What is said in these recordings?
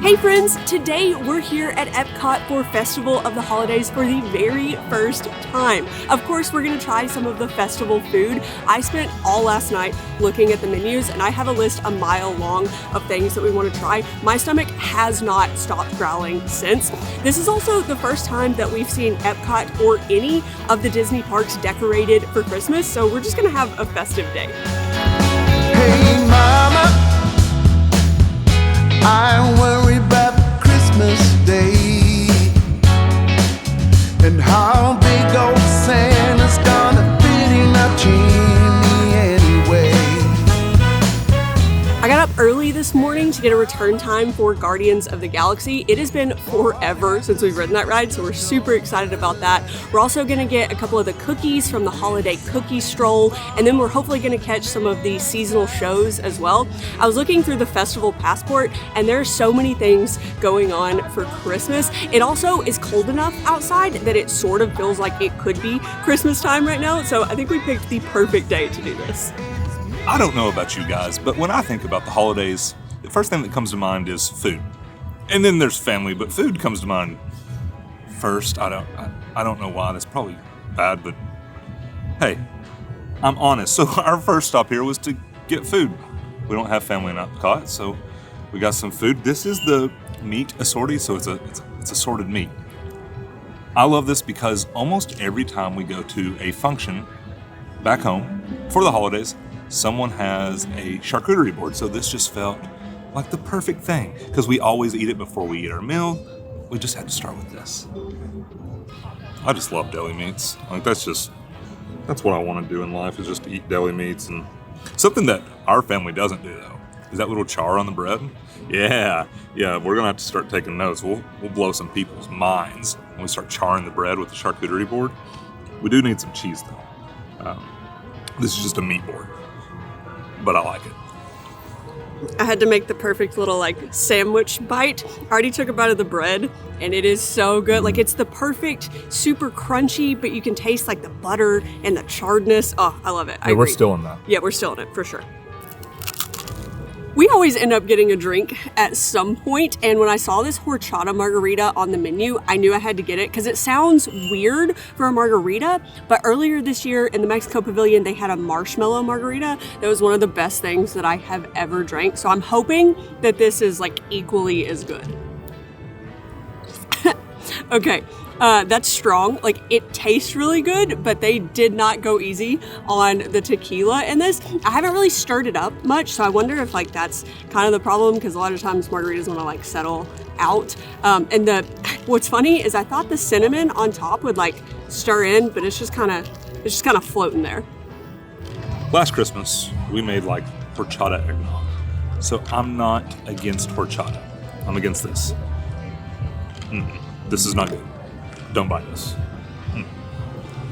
Hey friends, today we're here at Epcot for Festival of the Holidays for the very first time. Of course, we're gonna try some of the festival food. I spent all last night looking at the menus and I have a list a mile long of things that we want to try. My stomach has not stopped growling since. This is also the first time that we've seen Epcot or any of the Disney parks decorated for Christmas, so we're just gonna have a festive day. Hey mama, I worry about Christmas Day and how big old Santa's gonna fit in our chimney anyway. I got up early this morning to get a return time for Guardians of the Galaxy. It has been forever since we've ridden that ride, so we're super excited about that. We're also gonna get a couple of the cookies from the holiday cookie stroll, and then we're hopefully gonna catch some of the seasonal shows as well. I was looking through the festival passport, and there are so many things going on for Christmas. It also is cold enough outside that it sort of feels like it could be Christmas time right now, so I think we picked the perfect day to do this. I don't know about you guys, but when I think about the holidays, the first thing that comes to mind is food. And then there's family, but food comes to mind first. I don't know why. That's probably bad, but hey, I'm honest. So our first stop here was to get food. We don't have family in Epcot, so we got some food. This is the meat assortie, so it's assorted meat. I love this because almost every time we go to a function back home for the holidays, someone has a charcuterie board, so this just felt like the perfect thing because we always eat it before we eat our meal. We just had to start with this. I just love deli meats. Like that's what I want to do in life is just to eat deli meats. And something that our family doesn't do though is that little char on the bread. Yeah, we're gonna have to start taking notes. We'll blow some people's minds when we start charring the bread with the charcuterie board. We do need some cheese though. This is just a meat board, but I like it. I had to make the perfect little like sandwich bite. I already took a bite of the bread and it is so good. Like it's the perfect, super crunchy, but you can taste like the butter and the charredness. Oh, I love it. Yeah, we're still in that. Yeah, we're still in it for sure. We always end up getting a drink at some point, and when I saw this horchata margarita on the menu, I knew I had to get it because it sounds weird for a margarita, but earlier this year in the Mexico Pavilion, they had a marshmallow margarita that was one of the best things that I have ever drank, so I'm hoping that this is like equally as good. Okay. That's strong. Like it tastes really good, but they did not go easy on the tequila in this. I haven't really stirred it up much, so I wonder if like that's kind of the problem because a lot of times margaritas want to like settle out. And what's funny is I thought the cinnamon on top would like stir in, but it's just kind of floating there. Last Christmas, we made like horchata eggnog. So I'm not against horchata. I'm against this. This is not good. Don't buy this.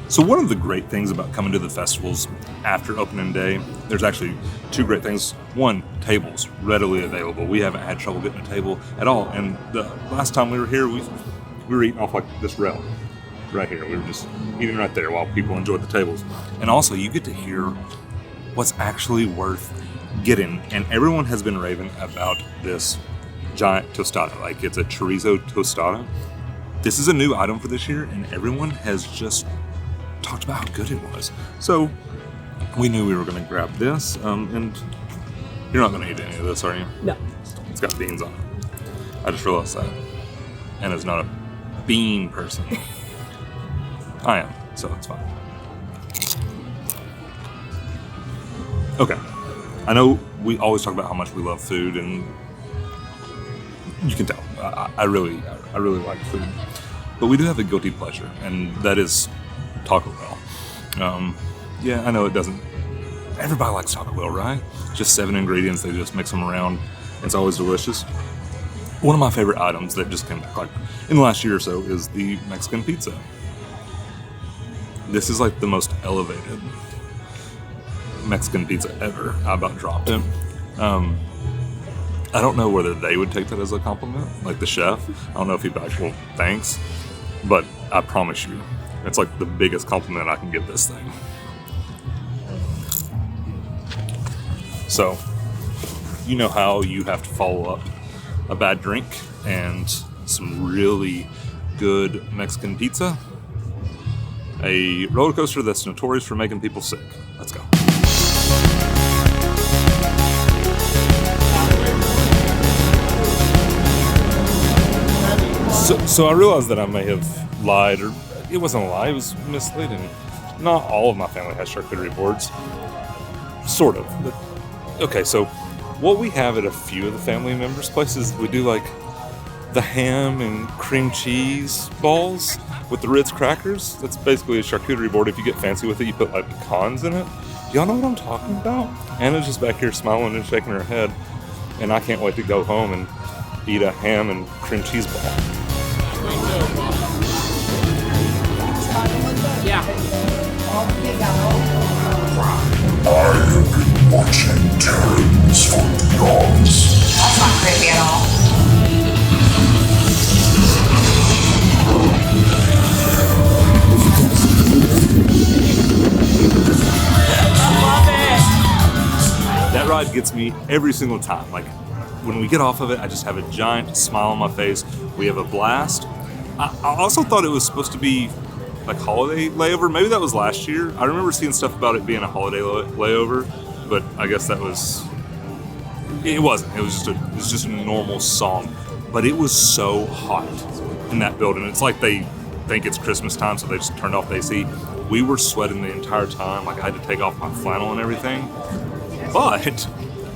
So one of the great things about coming to the festivals after opening day, there's actually two great things. One, tables readily available. We haven't had trouble getting a table at all. And the last time we were here, we were eating off like this rail right here. We were just eating right there while people enjoyed the tables. And also you get to hear what's actually worth getting. And everyone has been raving about this giant tostada. Like it's a chorizo tostada. This is a new item for this year, and everyone has just talked about how good it was. So we knew we were going to grab this, and you're not going to eat any of this, are you? No. It's got beans on it. I just realized that. Anna's not a bean person. I am, so it's fine. Okay. I know we always talk about how much we love food, and you can tell. I really like food. But we do have a guilty pleasure, and that is Taco Bell. Yeah, I know it doesn't... Everybody likes Taco Bell, right? Just 7 ingredients, they just mix them around. It's always delicious. One of my favorite items that just came back like in the last year or so is the Mexican pizza. This is like the most elevated Mexican pizza ever. I about dropped it. I don't know whether they would take that as a compliment, like the chef. I don't know if he'd be like, well, thanks. But I promise you, it's like the biggest compliment I can give this thing. So, you know how you have to follow up a bad drink, and some really good Mexican pizza. A roller coaster that's notorious for making people sick. Let's go. So I realized that I may have lied, or it wasn't a lie, it was misleading. Not all of my family has charcuterie boards. Sort of. But, okay, so what we have at a few of the family members' places, we do like the ham and cream cheese balls with the Ritz crackers. That's basically a charcuterie board. If you get fancy with it, you put like pecans in it. Y'all know what I'm talking about? Anna's just back here smiling and shaking her head, and I can't wait to go home and eat a ham and cream cheese ball. Yeah. I have been watching Terrans for eons. That's not creepy at all. That ride gets me every single time. Like, when we get off of it, I just have a giant smile on my face. We have a blast. I also thought it was supposed to be like holiday layover. Maybe that was last year. I remember seeing stuff about it being a holiday layover, but I guess that was. It wasn't. It was just a normal song, but it was so hot in that building. It's like they think it's Christmas time, so they just turned off the AC. We were sweating the entire time. Like, I had to take off my flannel and everything. But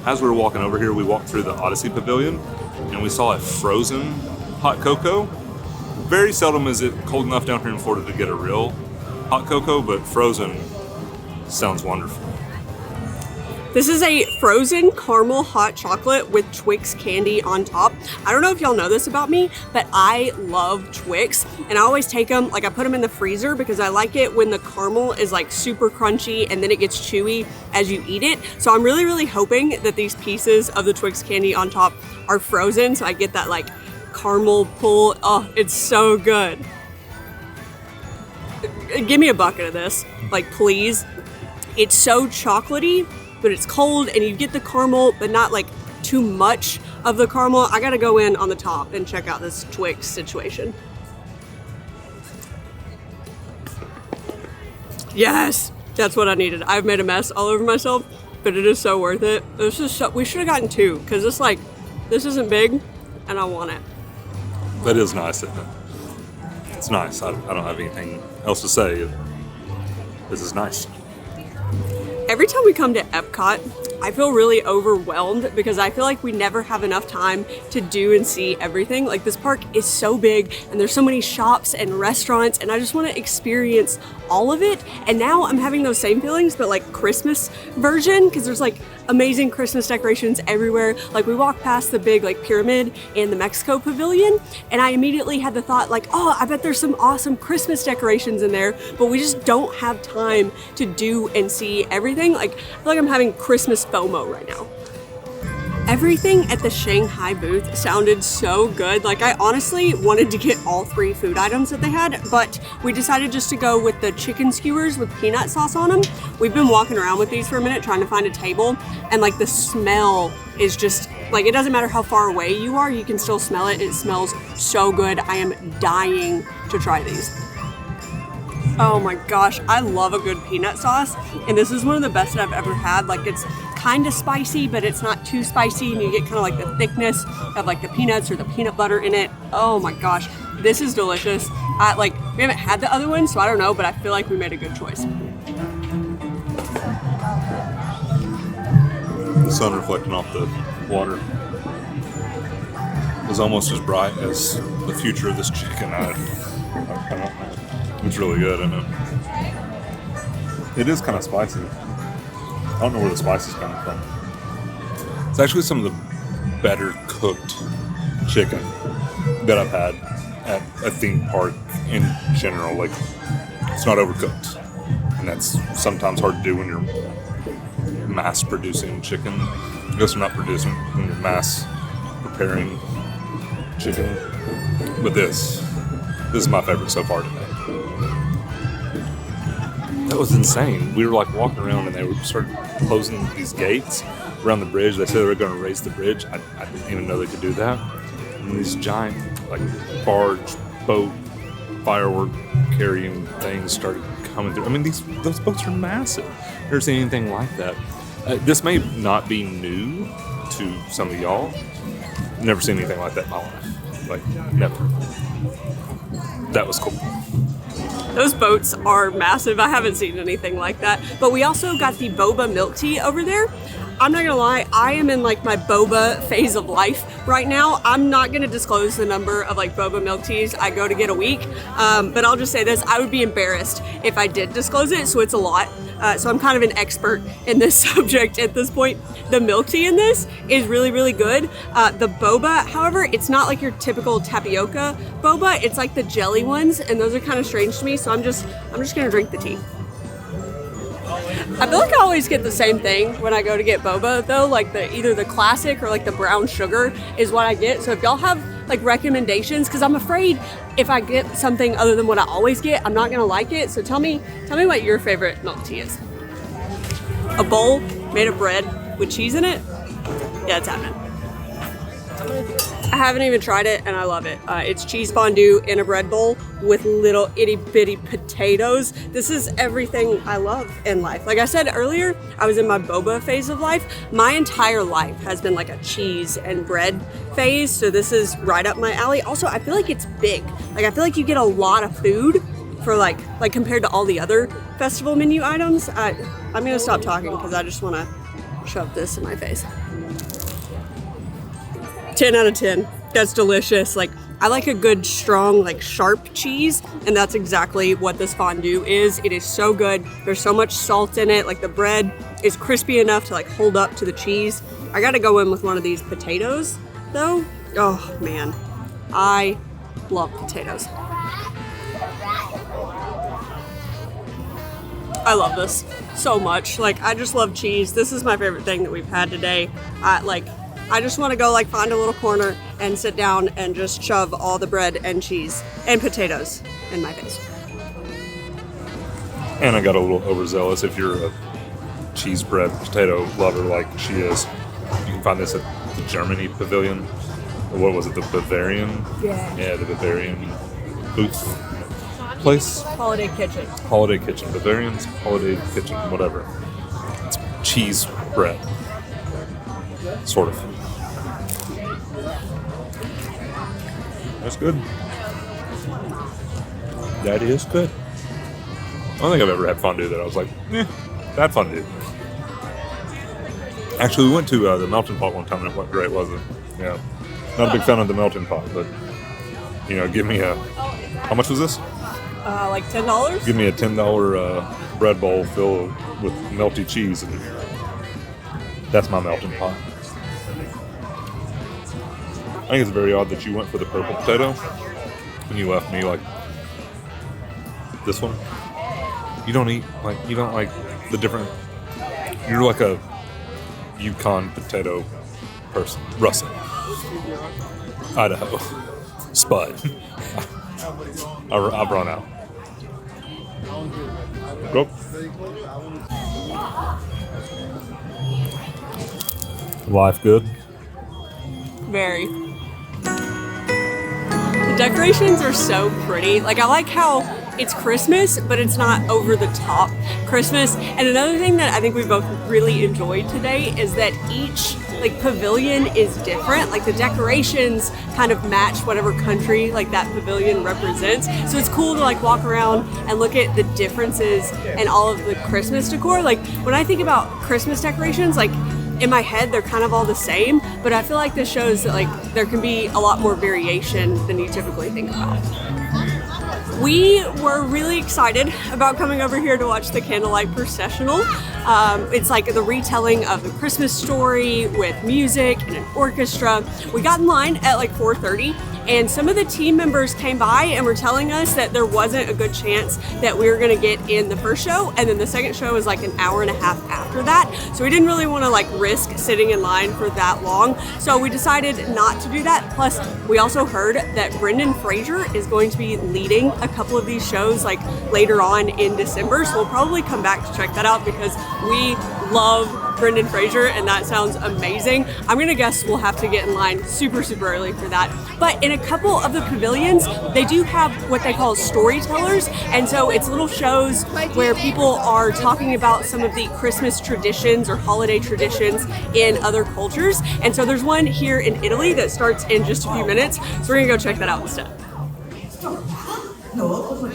as we were walking over here, we walked through the Odyssey Pavilion, and we saw a frozen hot cocoa. Very seldom is it cold enough down here in Florida to get a real hot cocoa, but frozen sounds wonderful. This is a frozen caramel hot chocolate with Twix candy on top. I don't know if y'all know this about me, but I love Twix, and I always take them, like I put them in the freezer because I like it when the caramel is like super crunchy and then it gets chewy as you eat it. So I'm really, really hoping that these pieces of the Twix candy on top are frozen so I get that like caramel pull. Oh, it's so good. Give me a bucket of this, like please. It's so chocolatey, but it's cold and you get the caramel, but not like too much of the caramel. I gotta go in on the top and check out this Twix situation. Yes, that's what I needed. I've made a mess all over myself, but it is so worth it. This is so, we should have gotten two, because this isn't big and I want it. That is nice, isn't it? It's nice. I don't have anything else to say. This is nice. Every time we come to Epcot, I feel really overwhelmed because I feel like we never have enough time to do and see everything. Like, this park is so big and there's so many shops and restaurants, and I just want to experience all of it. And now I'm having those same feelings, but like Christmas version, because there's like amazing Christmas decorations everywhere. Like, we walked past the big like pyramid in the Mexico pavilion, and I immediately had the thought like, oh, I bet there's some awesome Christmas decorations in there, but we just don't have time to do and see everything. Like, I feel like I'm having Christmas FOMO right now. Everything at the Shanghai booth sounded so good. Like, I honestly wanted to get all 3 food items that they had, but we decided just to go with the chicken skewers with peanut sauce on them. We've been walking around with these for a minute trying to find a table, and like the smell is just like, it doesn't matter how far away you are, you can still smell it. It smells so good. I am dying to try these. Oh my gosh, I love a good peanut sauce, and this is one of the best that I've ever had. Like, it's kind of spicy, but it's not too spicy, and you get kind of like the thickness of like the peanuts or the peanut butter in it. Oh my gosh, this is delicious. We haven't had the other one, so I don't know, but I feel like we made a good choice. The sun reflecting off the water is almost as bright as the future of this chicken. I don't know. It's really good, isn't it? It is kind of spicy. I don't know where the spice is coming from. It's actually some of the better cooked chicken that I've had at a theme park in general. Like, it's not overcooked. And that's sometimes hard to do when you're mass producing chicken. I guess you're not producing when you're mass preparing chicken. But this is my favorite so far today. That was insane. We were like walking around and they started closing these gates around the bridge. They said they were going to raise the bridge. I didn't even know they could do that. And these giant, like, barge, boat, firework carrying things started coming through. I mean, those boats are massive. Never seen anything like that. This may not be new to some of y'all. Never seen anything like that in my life. Like, never. That was cool. Those boats are massive. I haven't seen anything like that. But we also got the boba milk tea over there. I'm not gonna lie, I am in like my boba phase of life right now. I'm not gonna disclose the number of like boba milk teas I go to get a week, but I'll just say this, I would be embarrassed if I did disclose it, so it's a lot. So I'm kind of an expert in this subject at this point. The milk tea in this is really, really good. The boba, however, it's not like your typical tapioca boba, it's like the jelly ones, and those are kind of strange to me, so I'm just gonna drink the tea. I feel like I always get the same thing when I go to get boba though, like either the classic or like the brown sugar is what I get. So if y'all have like recommendations, because I'm afraid if I get something other than what I always get, I'm not gonna like it. So tell me what your favorite milk tea is. A bowl made of bread with cheese in it? Yeah, it's happening. I haven't even tried it and I love it. It's cheese fondue in a bread bowl with little itty bitty potatoes. This is everything I love in life. Like I said earlier, I was in my boba phase of life. My entire life has been like a cheese and bread phase, so this is right up my alley. Also, I feel like it's big. Like I feel like you get a lot of food for like compared to all the other festival menu items. I'm gonna stop talking because I just wanna shove this in my face. 10 out of 10. That's delicious. Like, I like a good, strong, like sharp cheese, and that's exactly what this fondue is. It is so good. There's so much salt in it. Like the bread is crispy enough to like hold up to the cheese. I gotta go in with one of these potatoes though. Oh man, I love potatoes. I love this so much. Like, I just love cheese. This is my favorite thing that we've had today. I just want to go like find a little corner and sit down and just shove all the bread and cheese and potatoes in my face. And I got a little overzealous. If you're a cheese bread potato lover like she is, you can find this at the Germany Pavilion. What was it, the Bavarian? Yeah, the Bavarian booth place. Holiday Kitchen. Holiday Kitchen. Bavarian's Holiday Kitchen, whatever. It's cheese bread. Sort of. That's good. That is good. I don't think I've ever had fondue that I was like, bad fondue. Actually, we went to the melting pot one time and it went great, wasn't it? Yeah. Not a big fan of the melting pot, but, you know, give me a... How much was this? Like $10? Give me a $10 bread bowl filled with melty cheese, and that's my melting pot. I think it's very odd that you went for the purple potato and you left me like this one. You don't like the different, you're like a Yukon potato person. Russell. Idaho. Spud. I've run out. Go. Life good? Very. The decorations are so pretty. Like, I like how it's Christmas, but it's not over the top Christmas. And another thing that I think we both really enjoyed today is that each like pavilion is different. Like the decorations kind of match whatever country like that pavilion represents. So it's cool to like walk around and look at the differences in all of the Christmas decor. Like when I think about Christmas decorations, like in my head, they're kind of all the same, but I feel like this shows that like there can be a lot more variation than you typically think about. We were really excited about coming over here to watch the Candlelight Processional. It's like the retelling of the Christmas story with music and an orchestra. We got in line at like 4:30, and some of the team members came by and were telling us that there wasn't a good chance that we were gonna get in the first show, and then the second show was like an hour and a half after that. So we didn't really wanna like risk sitting in line for that long. So we decided not to do that. Plus, we also heard that Brendan Fraser is going to be leading a couple of these shows like later on in December. So we'll probably come back to check that out because we love Brendan Fraser, and that sounds amazing. I'm gonna guess we'll have to get in line super, super early for that. But in a couple of the pavilions, they do have what they call storytellers, and so it's little shows where people are talking about some of the Christmas traditions or holiday traditions in other cultures. And so there's one here in Italy that starts in just a few minutes, so we're gonna go check that out instead. No, come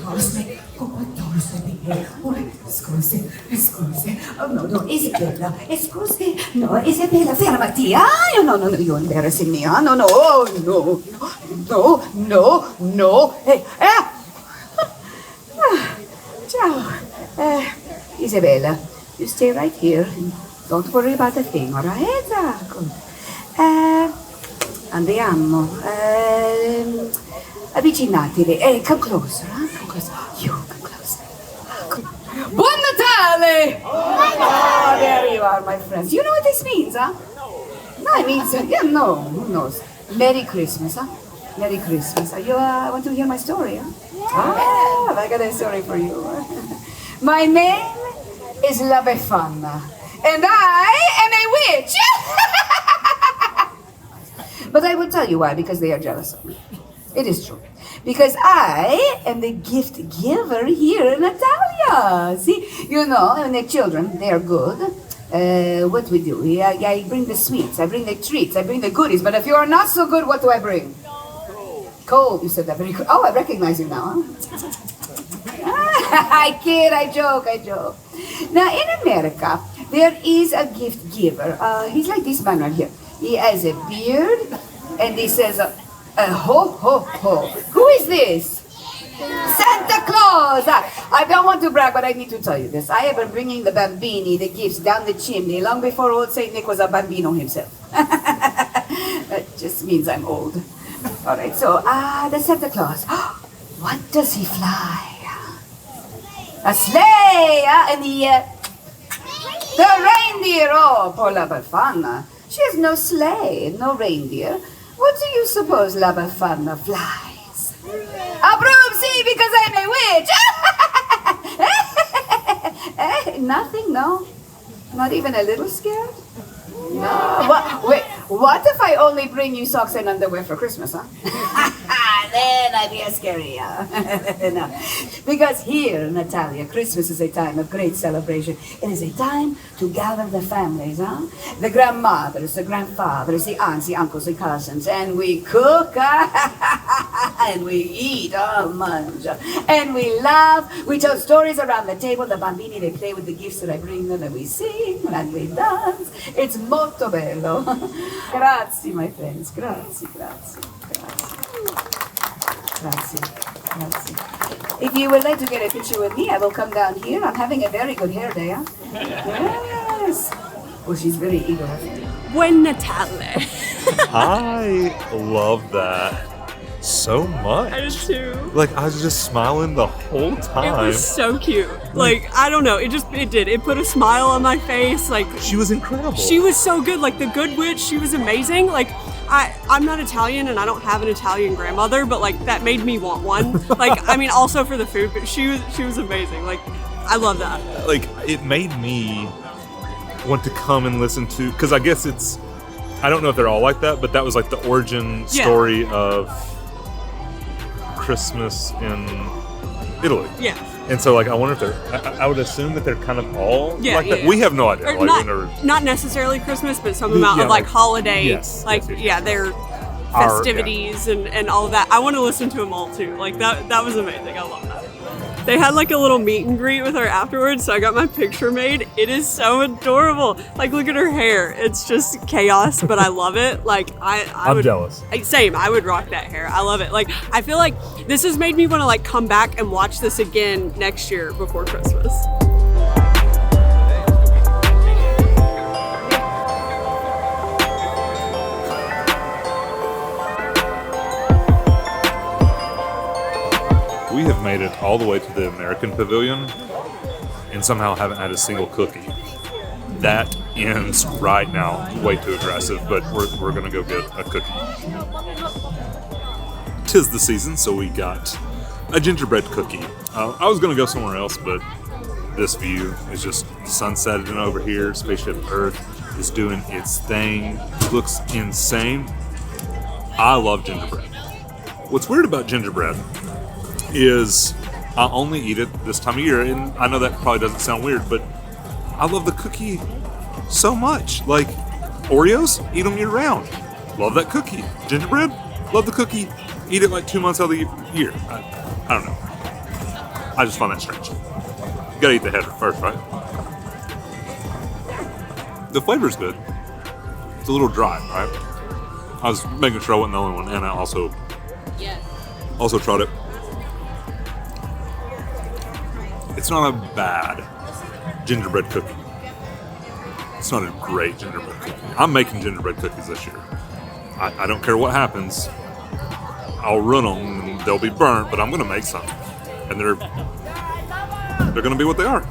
scusi. Scusi. Oh, no, Isabella. Scusi. No, Isabella, fermati. Ah, no, you're embarrassing me. Ah, no. No. Hey, Ciao. Isabella, you stay right here. Don't worry about a thing, all right? Good. Andiamo. Avvicinatevi. Come closer, huh? Come closer. You, come closer. Buon Natale! Oh, there you are, my friends. You know what this means, huh? No, it means, no, who knows? Merry Christmas, huh? Merry Christmas. You want to hear my story, huh? Ah, I got a story for you. My name is La Befana, and I am a witch. But I will tell you why, because they are jealous of me. It is true. Because I am the gift giver here in Italia. See, and the children, they are good. What we do, I bring the sweets, I bring the treats, I bring the goodies. But if you are not so good, what do I bring? Cold, you said that very good. Oh, I recognize you now, huh? I kid, I joke. Now, in America, there is a gift giver. He's like this man right here. He has a beard, and he says, ho, ho, ho. Who is this? Santa Claus! I don't want to brag, but I need to tell you this. I have been bringing the bambini, the gifts, down the chimney long before old Saint Nick was a bambino himself. That just means I'm old. All right, so, the Santa Claus. What does he fly? A sleigh, and the reindeer. Oh, poor La Befana. She has no sleigh, no reindeer. What do you suppose La Befana flies? A broom, see, because I'm a witch. Nothing, no? Not even a little scared? No. What if I only bring you socks and underwear for Christmas, huh? Then I'd be scary, No. Because here in Italia, Christmas is a time of great celebration. It is a time to gather the families, huh? The grandmothers, the grandfathers, the aunts, the uncles, the cousins, and we cook, and we eat, munch, and we laugh. We tell stories around the table. The bambini, they play with the gifts that I bring them, and we sing, and we dance. It's molto bello. Grazie, my friends. Grazie. If you would like to get a picture with me, I will come down here. I'm having a very good hair day, huh? Yes. Oh, she's very eager. Buon Natale. I love that so much. I did too. Like, I was just smiling the whole time. It was so cute. Like, I don't know. It did. It put a smile on my face. Like, She was incredible. she was so good. Like, the Good Witch, she was amazing. Like, I'm not Italian and I don't have an Italian grandmother, but like that made me want one. Like, I mean, also for the food, but she was amazing. Like, I love that. Like, it made me want to come and listen to, because I guess I don't know if they're all like that, but that was like the origin story of Christmas in Italy. Yeah. And so, like, I wonder if I would assume that they're kind of all like that. Yeah. We have no idea. Or Like, not necessarily Christmas, but some amount of like holiday, yes, their festivities and all of that. I want to listen to them all too. Like that was amazing. I love that. They had like a little meet and greet with her afterwards, so I got my picture made. It is so adorable. Like, look at her hair. It's just chaos, but I love it. Like, I'm jealous. Same. I would rock that hair. I love it. Like, I feel like this has made me want to like come back and watch this again next year before Christmas. We have made it all the way to the American Pavilion and somehow haven't had a single cookie. That ends right now. Way too aggressive, but we're gonna go get a cookie. 'Tis the season, so we got a gingerbread cookie. I was gonna go somewhere else, but this view is just sunsetting over here. Spaceship Earth is doing its thing. Looks insane. I love gingerbread. What's weird about gingerbread is I only eat it this time of year, and I know that probably doesn't sound weird, but I love the cookie so much. Like Oreos, eat them year round. Love that cookie. Gingerbread, love the cookie. Eat it like 2 months out of the year. I don't know. I just find that strange. You gotta eat the header first, right? The flavor's good. It's a little dry, right? I was making sure I wasn't the only one, and I also tried it. It's not a bad gingerbread cookie. It's not a great gingerbread cookie. I'm making gingerbread cookies this year. I don't care what happens. I'll ruin them and they'll be burnt, but I'm gonna make some. And they're gonna be what they are.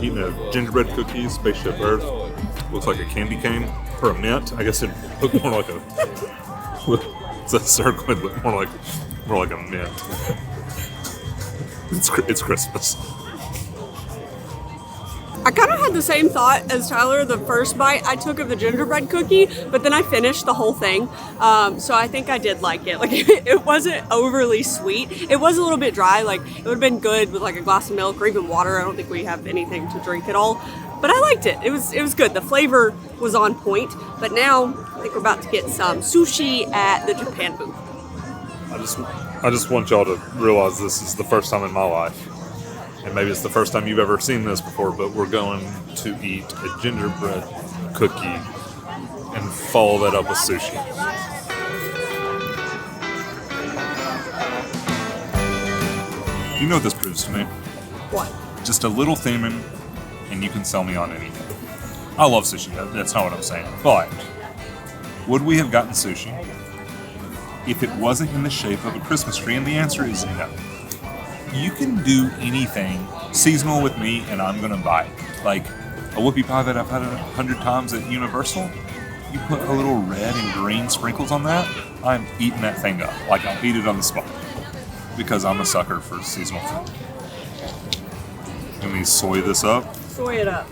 Eating a gingerbread cookie, Spaceship Earth. Looks like a candy cane or a mint. I guess it looked more like a. It's a circle. It looked more like a mint. It's Christmas. I kind of had the same thought as Tyler the first bite I took of the gingerbread cookie, but then I finished the whole thing. So I think I did like it. Like it wasn't overly sweet. It was a little bit dry. Like it would have been good with like a glass of milk or even water. I don't think we have anything to drink at all. But I liked it. It was good. The flavor was on point. But now I think we're about to get some sushi at the Japan booth. I just want y'all to realize this is the first time in my life, and maybe it's the first time you've ever seen this before, but we're going to eat a gingerbread cookie and follow that up with sushi. You know what this proves to me? What? Just a little theming, and you can sell me on anything. I love sushi. That's not what I'm saying. But would we have gotten sushi if it wasn't in the shape of a Christmas tree? And the answer is no. You can do anything seasonal with me, and I'm gonna buy it. Like a whoopie pie that I've had 100 times at Universal. You put a little red and green sprinkles on that, I'm eating that thing up. Like I'll eat it on the spot because I'm a sucker for seasonal food. Let me soy this up. Soy it up.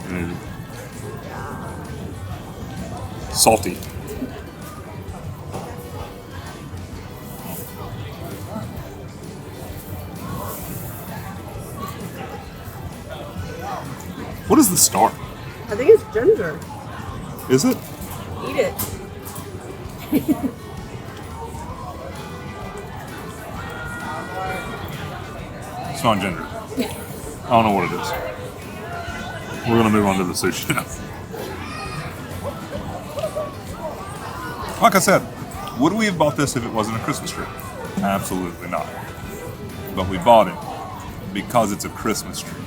And salty. What is the star? I think it's ginger. Is it? Eat it. It's not ginger. I don't know what it is. We're gonna move on to the sushi now. Like I said, would we have bought this if it wasn't a Christmas tree? Absolutely not. But we bought it because it's a Christmas tree.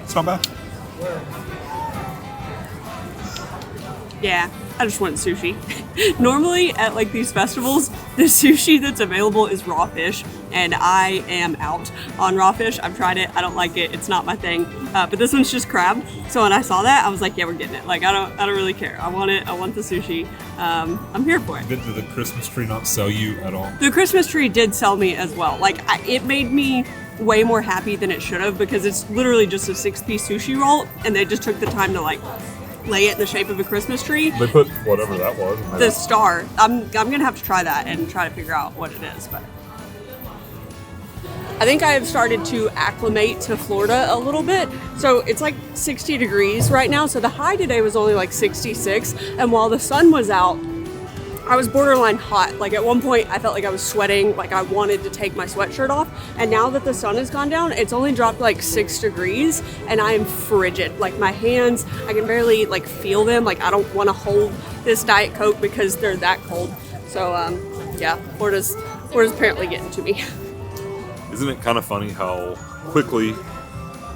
It's not bad. Yeah, I just want sushi. Normally at like these festivals, the sushi that's available is raw fish, and I am out on raw fish. I've tried it. I don't like it. It's not my thing. But this one's just crab. So when I saw that, I was like, yeah, we're getting it. Like I don't really care. I want it. I want the sushi. I'm here for it. Did the Christmas tree not sell you at all? The Christmas tree did sell me as well. Like it made me way more happy than it should have, because it's literally just a 6-piece sushi roll, and they just took the time to like lay it in the shape of a Christmas tree. They put whatever that was. The star. I'm gonna have to try that and try to figure out what it is. But I think I have started to acclimate to Florida a little bit. So it's like 60 degrees right now. So the high today was only like 66, and while the sun was out, I was borderline hot. Like at one point I felt like I was sweating, like I wanted to take my sweatshirt off. And now that the sun has gone down, it's only dropped like 6 degrees and I am frigid. Like my hands, I can barely like feel them. Like I don't want to hold this Diet Coke because they're that cold. So yeah, Florida's apparently getting to me. Isn't it kind of funny how quickly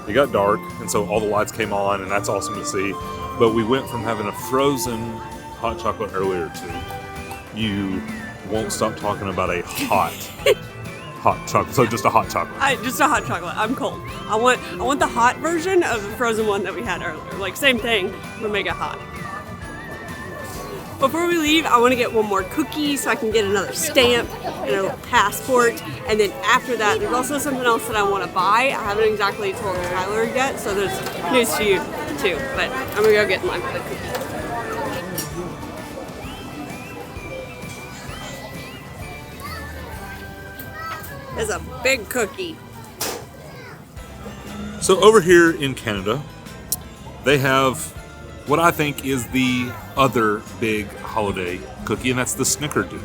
it got dark, and so all the lights came on, and that's awesome to see. But we went from having a frozen hot chocolate earlier to you won't stop talking about a hot chocolate. So just a hot chocolate. Just a hot chocolate. I'm cold. I want the hot version of the frozen one that we had earlier. Like same thing, but make it hot. Before we leave, I want to get one more cookie so I can get another stamp and a little passport. And then after that, there's also something else that I want to buy. I haven't exactly told Tyler yet, so there's news to you too. But I'm gonna go get my cookie. It's a big cookie. So over here in Canada, they have what I think is the other big holiday cookie, and that's the Snickerdoodle.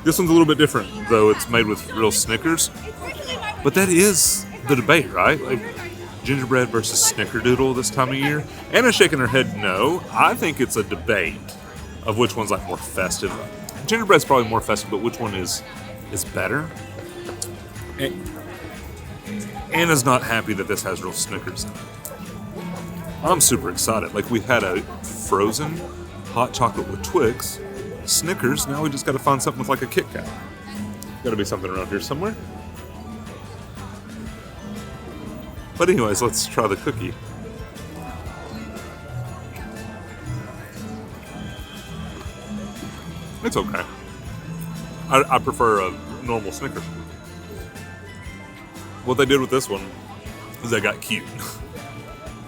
This one's a little bit different, though it's made with real Snickers. But that is the debate, right? Like gingerbread versus Snickerdoodle this time of year. Anna's shaking her head no. I think it's a debate of which one's like more festive. Gingerbread's probably more festive, but which one is better? Anna's not happy that this has real Snickers in it. I'm super excited. Like, we had a frozen hot chocolate with Twix, Snickers. Now we just got to find something with like a Kit Kat. Got to be something around here somewhere. But anyways, let's try the cookie. It's okay. I prefer a normal Snickers. What they did with this one is they got cute.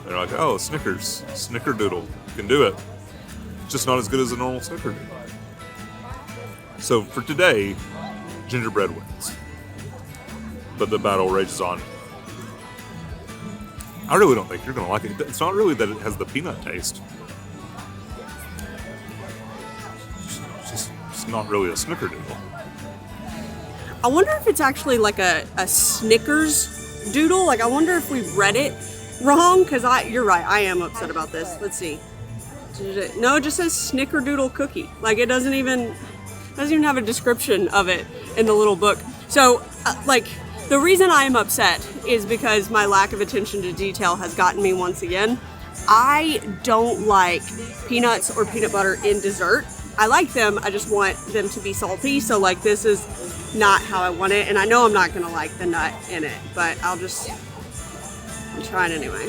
They're like, oh, Snickers, Snickerdoodle, can do it. It's just not as good as a normal Snickerdoodle. So for today, gingerbread wins. But the battle rages on. I really don't think you're gonna like it. It's not really that it has the peanut taste. It's not really a Snickerdoodle. I wonder if it's actually like a Snickers doodle. Like, I wonder if we read it wrong, because you're right, I am upset about this. Let's see. No, it just says Snickerdoodle cookie. Like, it doesn't even have a description of it in the little book. So, the reason I am upset is because my lack of attention to detail has gotten me once again. I don't like peanuts or peanut butter in dessert. I like them, I just want them to be salty. So, like, this is not how I want it. And I know I'm not gonna like the nut in it, but I'm trying anyway.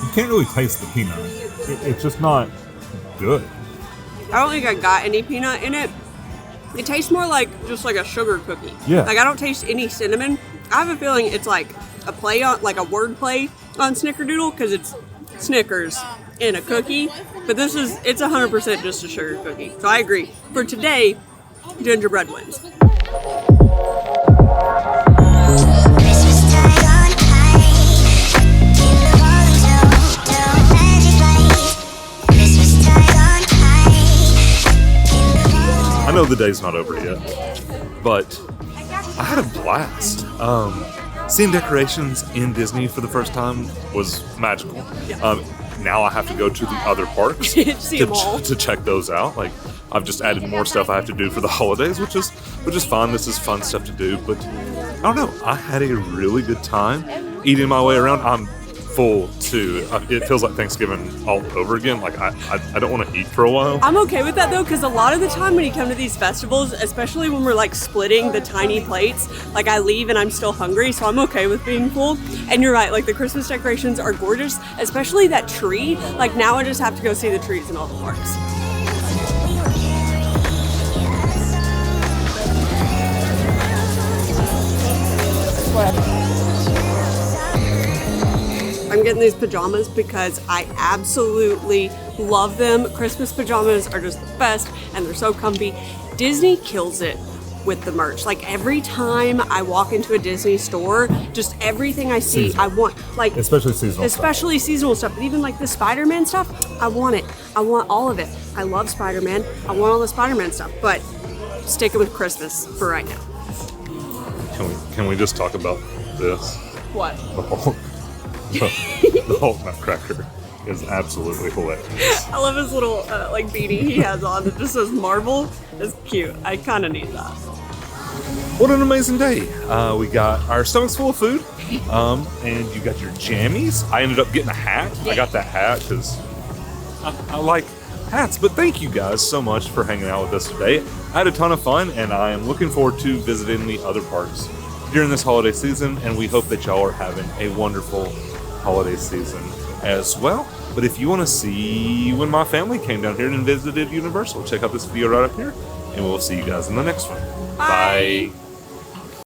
You can't really taste the peanut. It's just not good. I don't think I got any peanut in it. It tastes more like just like a sugar cookie. Yeah. Like, I don't taste any cinnamon. I have a feeling it's like a play on, like a word play on Snickerdoodle, because it's Snickers in a cookie. But it's 100% just a sugar cookie. So I agree. For today, gingerbread wins. I know the day's not over yet, but I had a blast. Seeing decorations in Disney for the first time was magical. Now I have to go to the other parks to check those out. Like, I've just added more stuff I have to do for the holidays, which is fun. This is fun stuff to do, but I don't know. I had a really good time eating my way around. I'm full too. It feels like Thanksgiving all over again. Like, I don't want to eat for a while. I'm okay with that though, because a lot of the time when you come to these festivals, especially when we're like splitting the tiny plates, like, I leave and I'm still hungry, so I'm okay with being full. And you're right, like, the Christmas decorations are gorgeous, especially that tree. Like, now I just have to go see the trees in all the parks. I'm getting these pajamas because I absolutely love them. Christmas pajamas are just the best, and they're so comfy. Disney kills it with the merch. Like, every time I walk into a Disney store, just everything I see, seasonal. I want. Like, especially seasonal stuff. But even like the Spider-Man stuff, I want it. I want all of it. I love Spider-Man. I want all the Spider-Man stuff. But stick it with Christmas for right now. Can we just talk about this? What? The Hulk Nutcracker is absolutely hilarious. I love his little like beanie he has on that just says Marvel. It's cute. I kind of need that. What an amazing day. We got our stomachs full of food, and you got your jammies. I ended up getting a hat. I got that hat because I like hats. But thank you guys so much for hanging out with us today. I had a ton of fun, and I am looking forward to visiting the other parks during this holiday season, and we hope that y'all are having a wonderful holiday season as well. But if you want to see when my family came down here and visited Universal, check out this video right up here, and we'll see you guys in the next one. Bye. Bye.